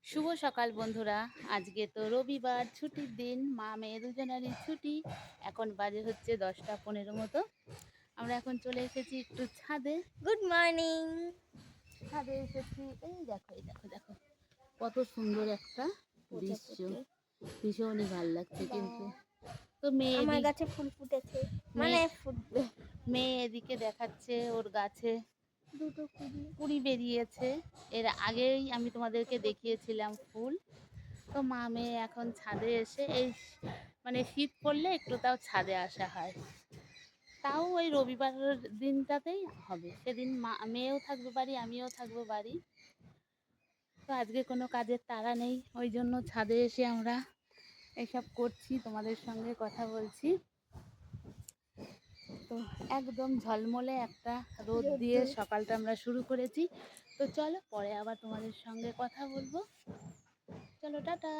শুভ সকাল বন্ধুরা। আজকে তো রবিবার, ছুটির দিন, মা মেয়ে দুজনেরই ছুটি। এখন বাজে হচ্ছে 10টা 15 মতো। আমরা এখন চলে এসেছি একটু ছাদে। Good morning. ছাদে এসেছি, এই দেখো এই দেখো দেখো কত সুন্দর একটা দৃশ্য। প্রজাপতি। ভীষণই ভালো লাগছে কিন্তু। বাহ, তো মেয়ে আমার এদিক গাছে ফুল ফুটেছে, মানে মেয়ে ফুটবে। মেয়ে এদিকে দেখাচ্ছে ওর গাছে দুটো কুড়ি। কুড়ি বেরিয়েছে। এর আগেই আমি তোমাদেরকে দেখিয়েছিলাম ফুল। তো মা মেয়ে এখন ছাদে এসে এই মানে শীত পড়লে একটু তাও ছাদে আসা হয়। তাও ওই রবিবার দিনটাতেই হবে, সেদিন মা মেয়েও থাকবে বাড়ি, আমিও থাকবো বাড়ি। তো আজকে কোনো কাজের তাড়া নেই, ওই জন্য ছাদে এসে আমরা এসব করছি, তোমাদের সঙ্গে কথা বলছি। তো একদম ঝলমলে একটা রোদ দিয়ে রোদ্দুর। সকালটা আমরা শুরু করেছি। তো চলো পরে আবার তোমাদের সঙ্গে কথা বলবো। চলো টাটা।